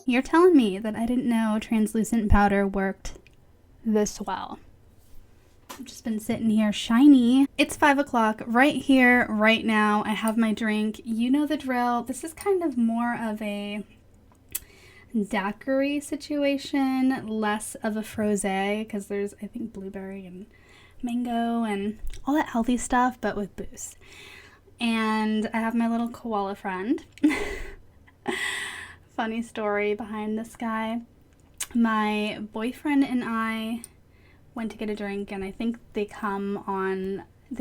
You're telling me that I didn't know translucent powder worked this well. I've just been sitting here shiny. It's 5 o'clock right here, right now. I have my drink. You know the drill. This is kind of more of a daiquiri situation, less of a frosé, because there's, I think, blueberry and mango and all that healthy stuff, but with booze. And I have my little koala friend. Funny story behind this guy. My boyfriend and I went to get a drink, and I think they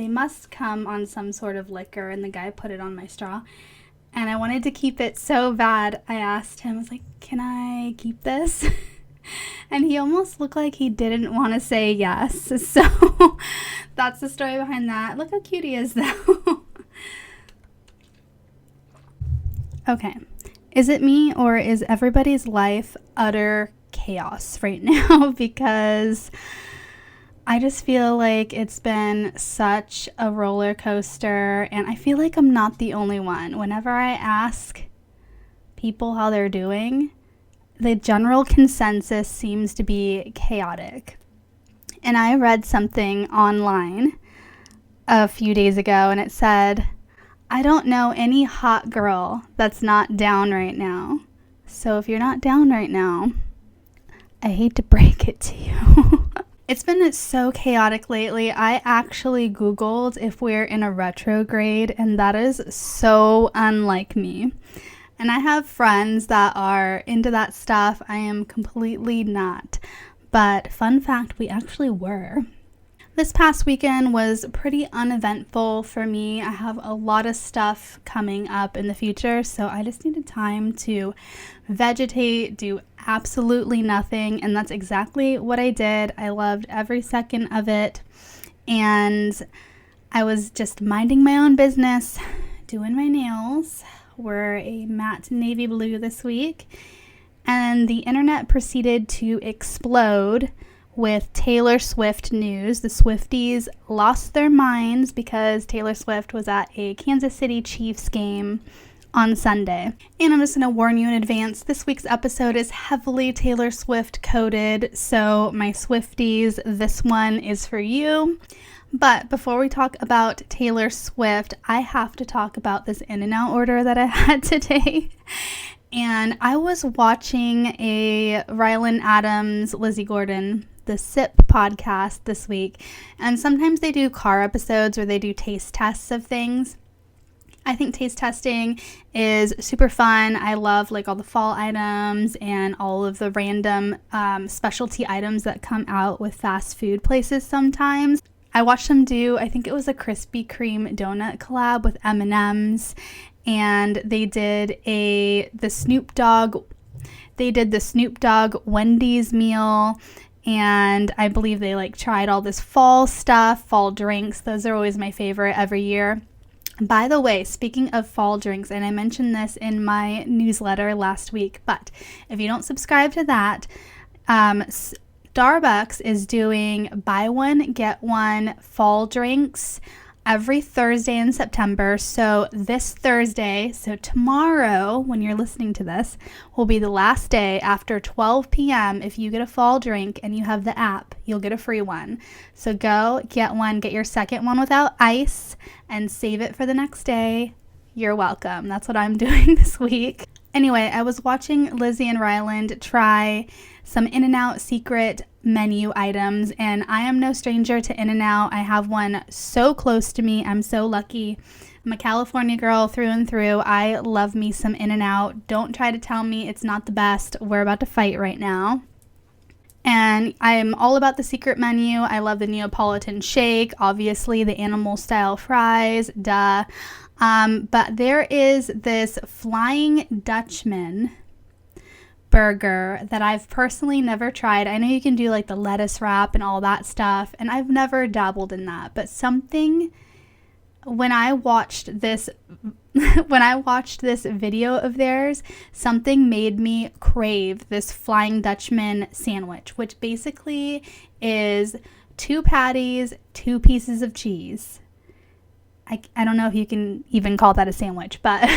must come on some sort of liquor, and the guy put it on my straw. And I wanted to keep it so bad, I asked him, I was like, can I keep this? And he almost looked like he didn't want to say yes. So that's the story behind that. Look how cute he is, though. Okay. Is it me, or is everybody's life utter chaos right now? Because I just feel like it's been such a roller coaster, and I feel like I'm not the only one. Whenever I ask people how they're doing, the general consensus seems to be chaotic. And I read something online a few days ago, and it said, I don't know any hot girl that's not down right now. So if you're not down right now, I hate to break it to you. It's been so chaotic lately. I actually Googled if we're in a retrograde, and that is so unlike me. And I have friends that are into that stuff. I am completely not. But fun fact, we actually were. This past weekend was pretty uneventful for me. I have a lot of stuff coming up in the future, so I just needed time to vegetate, do absolutely nothing, and that's exactly what I did. I loved every second of it, and I was just minding my own business, doing my nails. We're a matte navy blue this week, and the internet proceeded to explode with Taylor Swift news. The Swifties lost their minds because Taylor Swift was at a Kansas City Chiefs game on Sunday. And I'm just going to warn you in advance, this week's episode is heavily Taylor Swift coded, so my Swifties, this one is for you. But before we talk about Taylor Swift, I have to talk about this In-N-Out order that I had today. And I was watching a Rylan Adams, Lizzie Gordon, the SIP podcast this week, and sometimes they do car episodes where they do taste tests of things. I think taste testing is super fun. I love like all the fall items and all of the random specialty items that come out with fast food places sometimes. I watched them do, I think it was a Krispy Kreme donut collab with M&M's, and they did the Snoop Dogg Wendy's meal. And I believe they like tried all this fall stuff, fall drinks. Those are always my favorite every year. By the way, speaking of fall drinks, and I mentioned this in my newsletter last week, but if you don't subscribe to that, Starbucks is doing buy one, get one fall drinks every Thursday in September. So this Thursday, so tomorrow when you're listening to this, will be the last day after 12 p.m. If you get a fall drink and you have the app, you'll get a free one. So go get one, get your second one without ice, and save it for the next day. You're welcome. That's what I'm doing this week. Anyway, I was watching Lizzie and Ryland try some In-N-Out secret menu items, and I am no stranger to In-N-Out. I have one so close to me. I'm so lucky. I'm a California girl through and through. I love me some In-N-Out. Don't try to tell me it's not the best. We're about to fight right now. And I'm all about the secret menu. I love the Neapolitan shake, obviously the animal style fries, duh. But there is this Flying Dutchman burger that I've personally never tried. I know you can do like the lettuce wrap and all that stuff, and I've never dabbled in that. But something, when I watched this video of theirs, something made me crave this Flying Dutchman sandwich, which basically is 2 patties, 2 pieces of cheese. I don't know if you can even call that a sandwich, but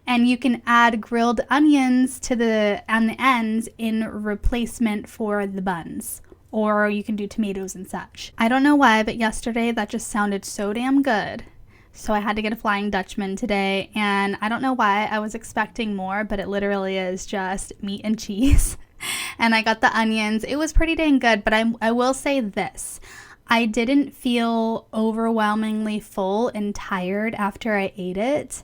and you can add grilled onions on the ends in replacement for the buns. Or you can do tomatoes and such. I don't know why, but yesterday that just sounded so damn good. So I had to get a Flying Dutchman today, and I don't know why I was expecting more, but it literally is just meat and cheese. And I got the onions. It was pretty dang good, but I will say this. I didn't feel overwhelmingly full and tired after I ate it.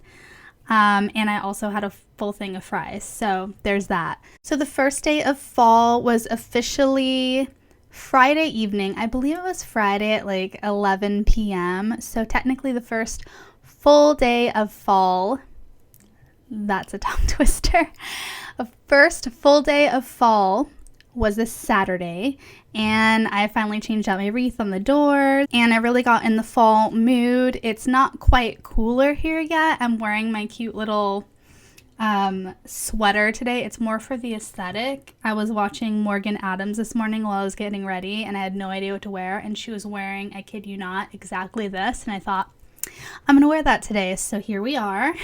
And I also had a full thing of fries. So there's that. So the first day of fall was officially Friday evening. I believe it was Friday at like 11 p.m. So technically the first full day of fall. That's a tongue twister. The first full day of fall was this Saturday, and I finally changed out my wreath on the door, and I really got in the fall mood. It's not quite cooler here yet. I'm wearing my cute little sweater today. It's more for the aesthetic. I was watching Morgan Adams this morning while I was getting ready, and I had no idea what to wear, and she was wearing, I kid you not, exactly this, and I thought, I'm gonna wear that today, so here we are.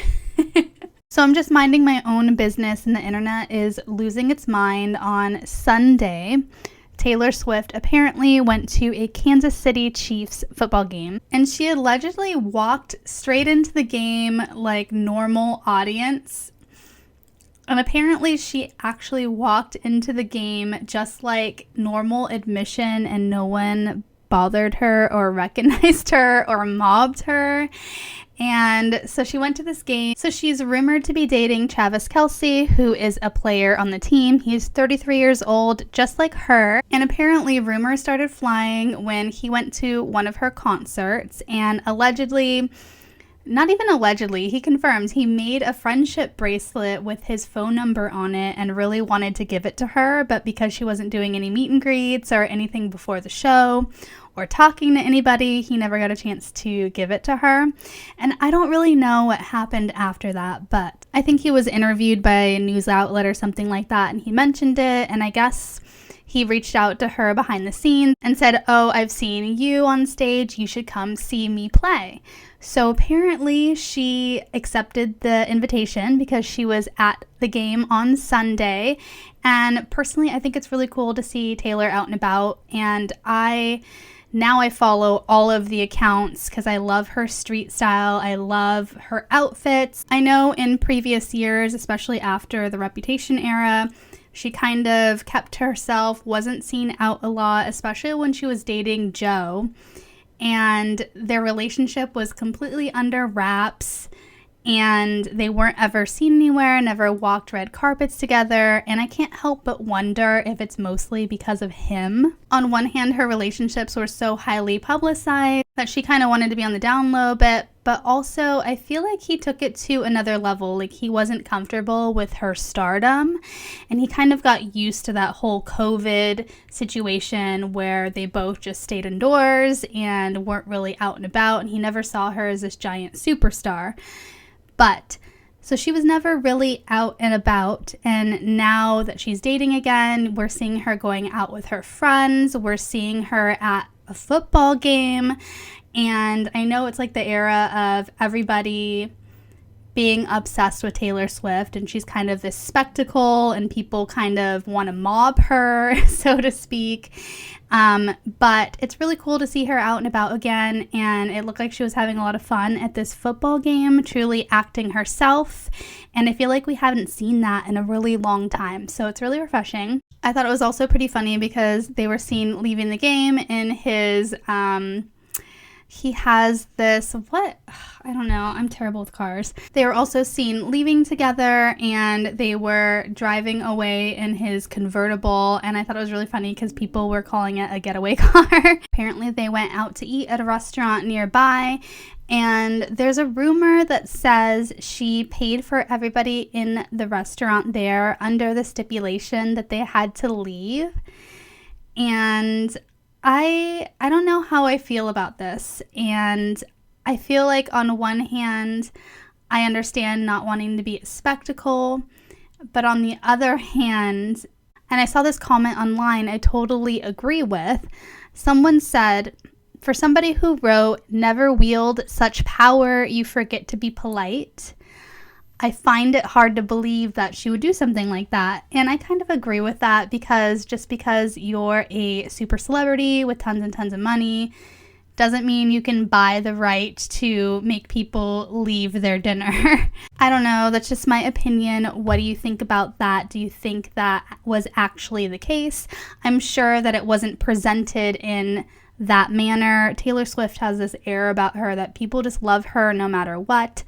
So I'm just minding my own business, and the internet is losing its mind. On Sunday, Taylor Swift apparently went to a Kansas City Chiefs football game, and she allegedly walked straight into the game like normal audience. And apparently she actually walked into the game just like normal admission, and no one bothered her or recognized her or mobbed her. And so she went to this game. So she's rumored to be dating Travis Kelce, who is a player on the team. He's 33 years old, just like her. And apparently rumors started flying when he went to one of her concerts, and allegedly, not even allegedly, he confirms he made a friendship bracelet with his phone number on it and really wanted to give it to her, but because she wasn't doing any meet and greets or anything before the show or talking to anybody, he never got a chance to give it to her. And I don't really know what happened after that, but I think he was interviewed by a news outlet or something like that, and he mentioned it, and I guess he reached out to her behind the scenes and said, "Oh, I've seen you on stage. You should come see me play." So apparently she accepted the invitation because she was at the game on Sunday. And personally, I think it's really cool to see Taylor out and about. And now I follow all of the accounts because I love her street style. I love her outfits. I know in previous years, especially after the Reputation era, she kind of kept to herself, wasn't seen out a lot, especially when she was dating Joe. And their relationship was completely under wraps, and they weren't ever seen anywhere, never walked red carpets together. And I can't help but wonder if it's mostly because of him. On one hand, her relationships were so highly publicized that she kind of wanted to be on the down low a bit, but also I feel like he took it to another level. Like, he wasn't comfortable with her stardom, and he kind of got used to that whole COVID situation where they both just stayed indoors and weren't really out and about, and he never saw her as this giant superstar. But so she was never really out and about, and now that she's dating again, we're seeing her going out with her friends, we're seeing her at a football game, and I know it's like the era of everybody being obsessed with Taylor Swift, and she's kind of this spectacle, and people kind of want to mob her, so to speak. But it's really cool to see her out and about again, and it looked like she was having a lot of fun at this football game, truly acting herself, and I feel like we haven't seen that in a really long time, so it's really refreshing. I thought it was also pretty funny because they were seen leaving the game in his, he has this, I don't know, I'm terrible with cars. They were also seen leaving together, and they were driving away in his convertible, and I thought it was really funny because people were calling it a getaway car. Apparently they went out to eat at a restaurant nearby, and there's a rumor that says she paid for everybody in the restaurant there under the stipulation that they had to leave. And I don't know how I feel about this, and I feel like on one hand, I understand not wanting to be a spectacle, but on the other hand, and I saw this comment online I totally agree with, someone said, For somebody who wrote, "Never wield such power, you forget to be polite," I find it hard to believe that she would do something like that. And I kind of agree with that, because just because you're a super celebrity with tons and tons of money doesn't mean you can buy the right to make people leave their dinner. I don't know. That's just my opinion. What do you think about that? Do you think that was actually the case? I'm sure that it wasn't presented in that manner. Taylor Swift has this air about her that people just love her no matter what.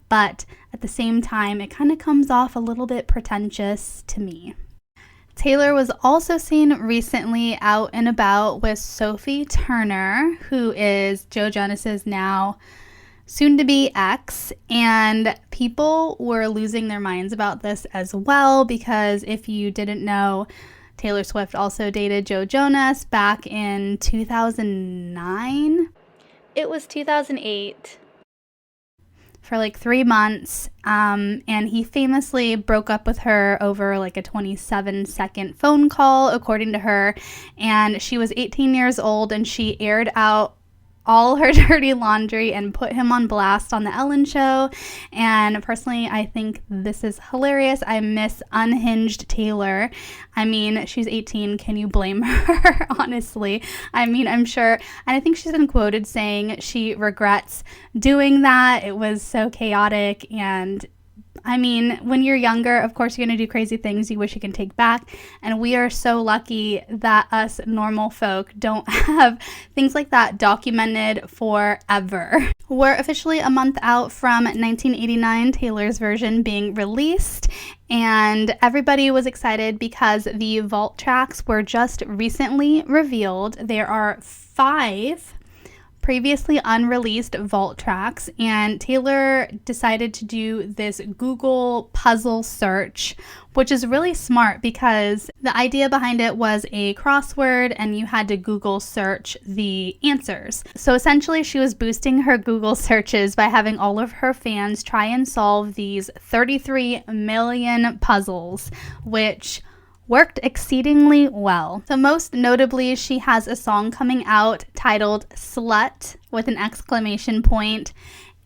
But at the same time, it kind of comes off a little bit pretentious to me. Taylor was also seen recently out and about with Sophie Turner, who is Joe Jonas's now soon-to-be ex, and people were losing their minds about this as well, because if you didn't know, Taylor Swift also dated Joe Jonas back in 2009. It was 2008. For like 3 months, and he famously broke up with her over like a 27-second phone call, according to her, and she was 18 years old, and she aired out all her dirty laundry and put him on blast on the Ellen Show. And personally, I think this is hilarious. I miss unhinged Taylor. I mean, she's 18. Can you blame her? Honestly, I mean, I'm sure, and I think she's been quoted saying she regrets doing that. It was so chaotic. And I mean, when you're younger, of course, you're going to do crazy things you wish you can take back. And we are so lucky that us normal folk don't have things like that documented forever. We're officially a month out from 1989, Taylor's version being released. And everybody was excited because the vault tracks were just recently revealed. There are 5 previously unreleased vault tracks, and Taylor decided to do this Google puzzle search, which is really smart because the idea behind it was a crossword and you had to Google search the answers. So essentially she was boosting her Google searches by having all of her fans try and solve these 33 million puzzles, which worked exceedingly well. So most notably, she has a song coming out titled Slut with an exclamation point,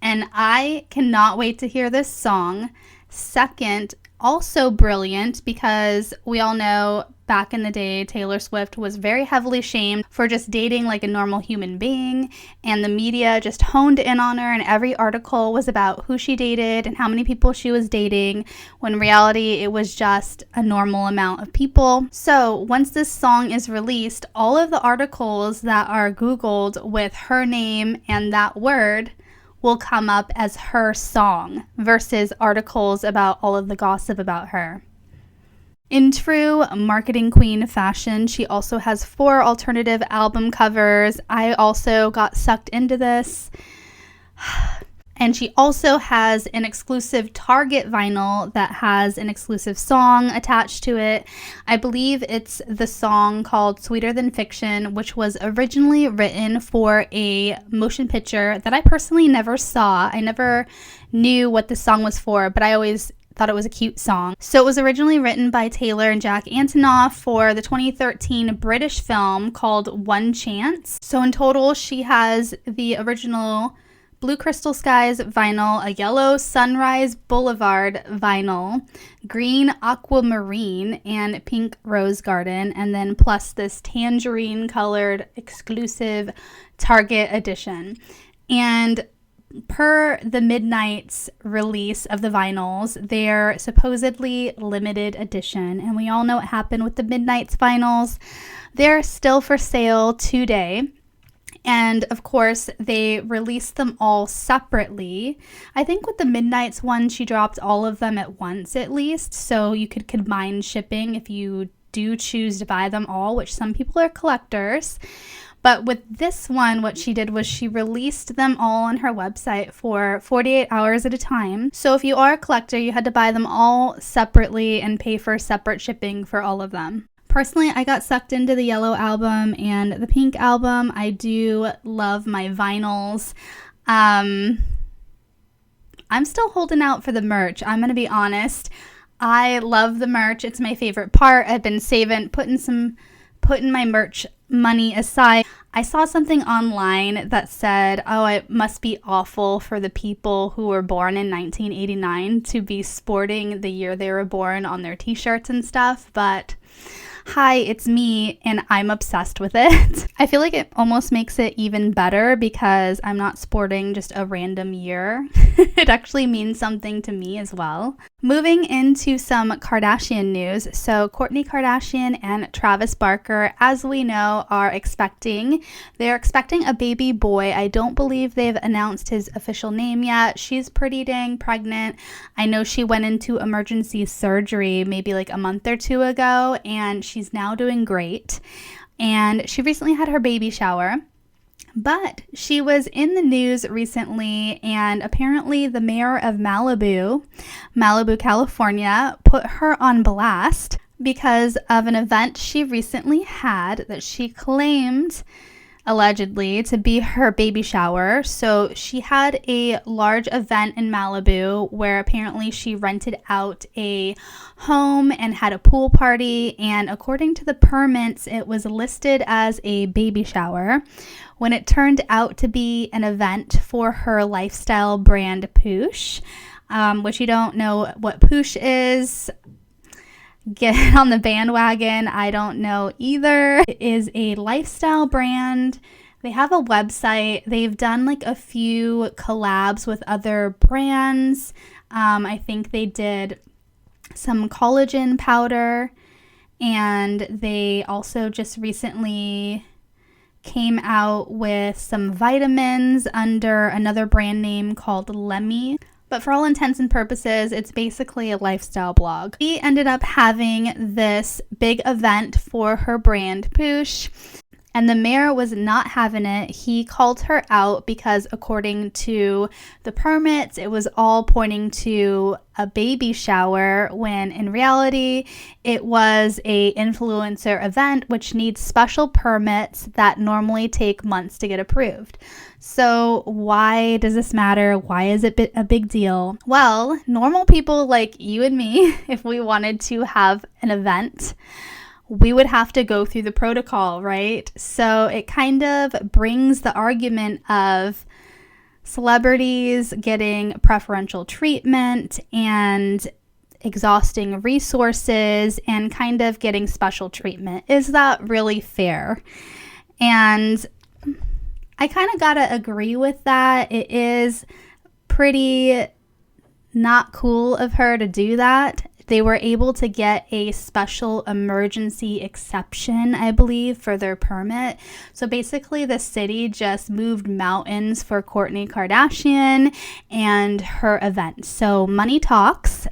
and I cannot wait to hear this song. Second, also brilliant, because we all know back in the day, Taylor Swift was very heavily shamed for just dating like a normal human being, and the media just honed in on her, and every article was about who she dated and how many people she was dating, when in reality it was just a normal amount of people. So once this song is released, all of the articles that are Googled with her name and that word will come up as her song versus articles about all of the gossip about her. In true marketing queen fashion, she also has 4 alternative album covers. I also got sucked into this. And she also has an exclusive Target vinyl that has an exclusive song attached to it. I believe it's the song called Sweeter Than Fiction, which was originally written for a motion picture that I personally never saw. I never knew what the song was for, but I always thought it was a cute song. So it was originally written by Taylor and Jack Antonoff for the 2013 British film called One Chance. So in total, she has the original Blue Crystal Skies vinyl, a yellow Sunrise Boulevard vinyl, green Aquamarine, and pink Rose Garden, and then plus this tangerine colored exclusive Target edition. And per the Midnight's release of the vinyls, they're supposedly limited edition, and we all know what happened with the Midnight's vinyls. They're still for sale today. And of course, they released them all separately. I think with the Midnight's one, she dropped all of them at once at least, so you could combine shipping if you do choose to buy them all, which some people are collectors. But with this one, what she did was she released them all on her website for 48 hours at a time. So if you are a collector, you had to buy them all separately and pay for separate shipping for all of them. Personally, I got sucked into the yellow album and the pink album. I do love my vinyls. I'm still holding out for the merch. I'm going to be honest. I love the merch. It's my favorite part. I've been putting putting my merch money aside, I saw something online that said, oh, it must be awful for the people who were born in 1989 to be sporting the year they were born on their t-shirts and stuff, but hi, it's me, and I'm obsessed with it. I feel like it almost makes it even better because I'm not sporting just a random year. It actually means something to me as well. Moving into some Kardashian news. So Kourtney Kardashian and Travis Barker, as we know, are expecting. They're expecting a baby boy. I don't believe they've announced his official name yet. She's pretty dang pregnant. I know she went into emergency surgery maybe like a month or two ago, and she's now doing great. And she recently had her baby shower. But she was in the news recently, and apparently the mayor of Malibu, California, put her on blast because of an event she recently had that she claimed, allegedly, to be her baby shower. So she had a large event in Malibu where apparently she rented out a home and had a pool party, and according to the permits, it was listed as a baby shower when it turned out to be an event for her lifestyle brand Poosh, which you don't know what Poosh is. Get on the bandwagon. I don't know either. It is a lifestyle brand. They have a website. They've done like a few collabs with other brands. I think they did some collagen powder, and they also just recently came out with some vitamins under another brand name called Lemmy. But for all intents and purposes, it's basically a lifestyle blog. She ended up having this big event for her brand, Poosh, and the mayor was not having it. He called her out because according to the permits, it was all pointing to a baby shower, when in reality, it was a influencer event which needs special permits that normally take months to get approved. So why does this matter? Why is it a big deal? Well, normal people like you and me, if we wanted to have an event, we would have to go through the protocol, right? So it kind of brings the argument of celebrities getting preferential treatment and exhausting resources and kind of getting special treatment. Is that really fair? And I kind of gotta agree with that. It is pretty not cool of her to do that. They were able to get a special emergency exception, I believe, for their permit. So basically the city just moved mountains for Kourtney Kardashian and her event. So money talks.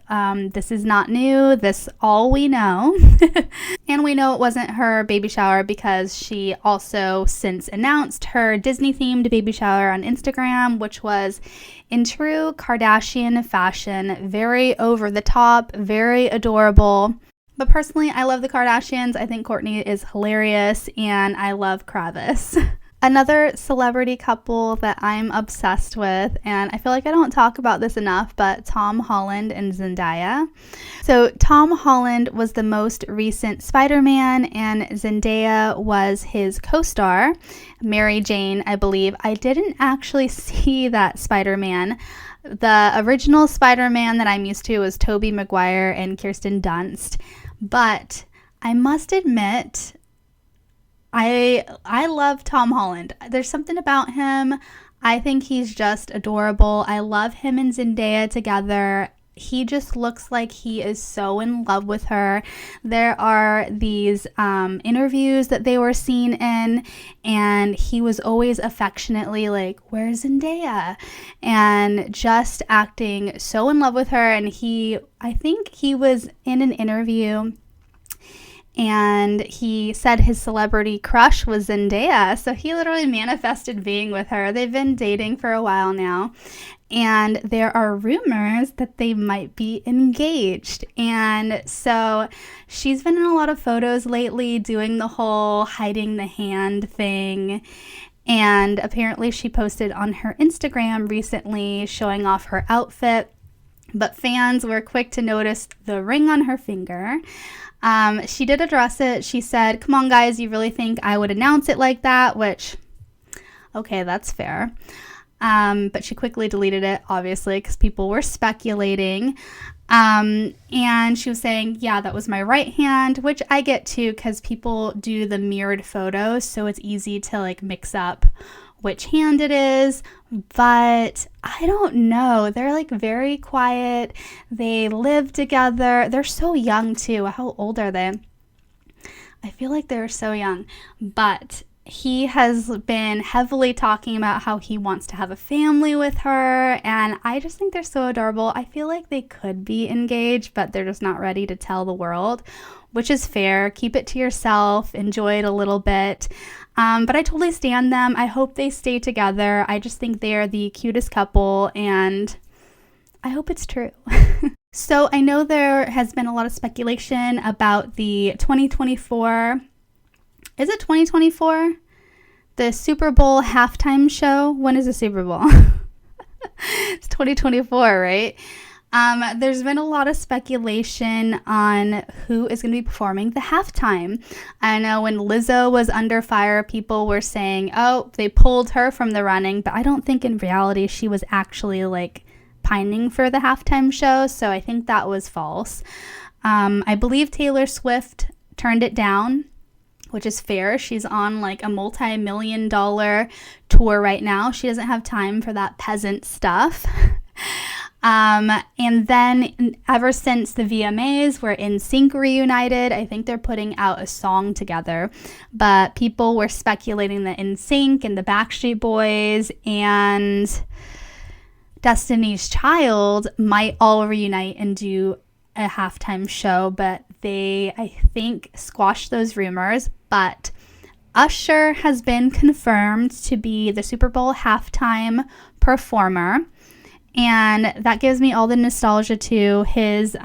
This is not new. This all we know. And we know it wasn't her baby shower because she also since announced her Disney-themed baby shower on Instagram, which was in true Kardashian fashion, very over the top, very adorable. But personally, I love the Kardashians. I think Kourtney is hilarious, and I love Travis. Another celebrity couple that I'm obsessed with, and I feel like I don't talk about this enough, but Tom Holland and Zendaya. So Tom Holland was the most recent Spider-Man, and Zendaya was his co-star, Mary Jane, I believe. I didn't actually see that Spider-Man. The original Spider-Man that I'm used to was Tobey Maguire and Kirsten Dunst, but I must admit, I love Tom Holland. There's something about him. I think he's just adorable. I love him and Zendaya together. He just looks like he is so in love with her. There are these interviews that they were seen in, and he was always affectionately like, "Where's Zendaya?" and just acting so in love with her. And I think he was in an interview and he said his celebrity crush was Zendaya. So he literally manifested being with her. They've been dating for a while now. And there are rumors that they might be engaged. And so she's been in a lot of photos lately doing the whole hiding the hand thing. And apparently she posted on her Instagram recently showing off her outfit. but fans were quick to notice the ring on her finger. She did address it. She said, "Come on, guys, you really think I would announce it like that?" Which, okay, that's fair. But she quickly deleted it, obviously, because people were speculating. And she was saying, yeah, that was my right hand, which I get too, because people do the mirrored photos, so it's easy to like mix up which hand it is. But I don't know. They're like very quiet. They live together. They're so young too. How old are they? I feel like they're so young. But he has been heavily talking about how he wants to have a family with her, and I just think they're so adorable. I feel like they could be engaged, but they're just not ready to tell the world, which is fair. Keep it to yourself, enjoy it a little bit. But I totally stand them. I hope they stay together. I just think they are the cutest couple, and I hope it's true. So I know there has been a lot of speculation about the 2024, is it 2024? The Super Bowl halftime show. When is the Super Bowl? It's 2024, right? There's been a lot of speculation on who is going to be performing the halftime. I know when Lizzo was under fire, people were saying, oh, they pulled her from the running, but I don't think in reality she was actually like pining for the halftime show, so I think that was false. I believe Taylor Swift turned it down, which is fair. She's on like a multi-million-dollar tour right now. She doesn't have time for that peasant stuff. And then ever since the VMAs were NSYNC reunited, I think they're putting out a song together, but people were speculating that NSYNC and the Backstreet Boys and Destiny's Child might all reunite and do a halftime show, but they, I think, squashed those rumors. But Usher has been confirmed to be the Super Bowl halftime performer. And that gives me all the nostalgia too. His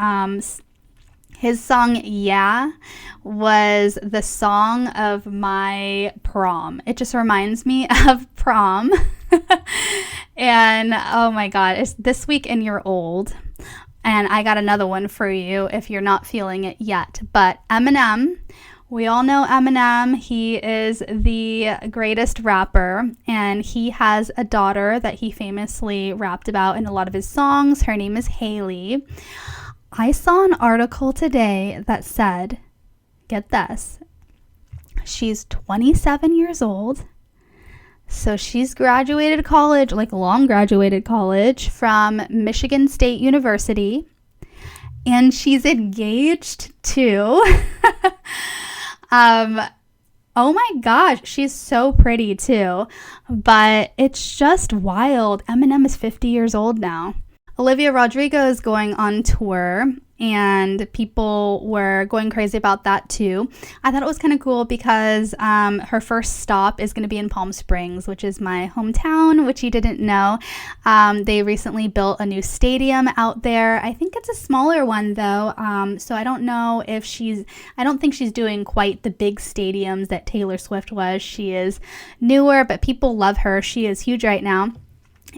song, Yeah, was the song of my prom. It just reminds me of prom. And oh my God, it's This Week and You're Old. And I got another one for you if you're not feeling it yet. But Eminem, we all know Eminem. He is the greatest rapper, and he has a daughter that he famously rapped about in a lot of his songs. Her name is Haley. I saw an article today that said, get this, she's 27 years old. So she's graduated college, like long graduated college from Michigan State University, and she's engaged too. Oh my gosh, she's so pretty too, but it's just wild. Eminem is 50 years old now. Olivia Rodrigo is going on tour, and people were going crazy about that too. I thought it was kind of cool because her first stop is going to be in Palm Springs, which is my hometown, which you didn't know. They recently built a new stadium out there. I think it's a smaller one though, so I don't know if I don't think she's doing quite the big stadiums that Taylor Swift was. She is newer, but people love her. She is huge right now.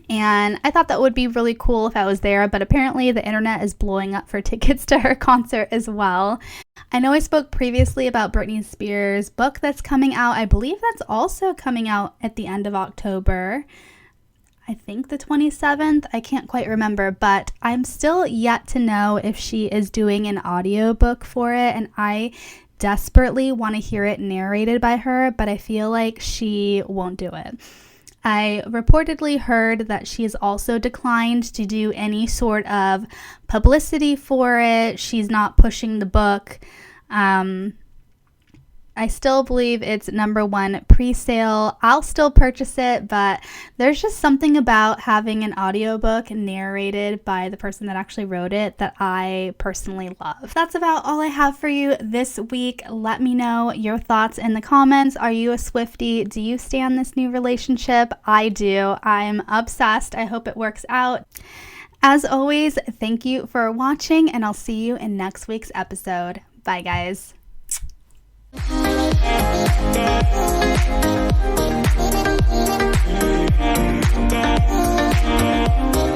And I thought that would be really cool if I was there, but apparently the internet is blowing up for tickets to her concert as well. I know I spoke previously about Britney Spears' book that's coming out. I believe that's also coming out at the end of October. I think the 27th. I can't quite remember, but I'm still yet to know if she is doing an audiobook for it, and I desperately want to hear it narrated by her, but I feel like she won't do it. I reportedly heard that she has also declined to do any sort of publicity for it. She's not pushing the book. I still believe it's #1 pre-sale. I'll still purchase it, but there's just something about having an audiobook narrated by the person that actually wrote it that I personally love. That's about all I have for you this week. Let me know your thoughts in the comments. Are you a Swiftie? Do you stand this new relationship? I do. I'm obsessed. I hope it works out. As always, thank you for watching, and I'll see you in next week's episode. Bye, guys. Thank you.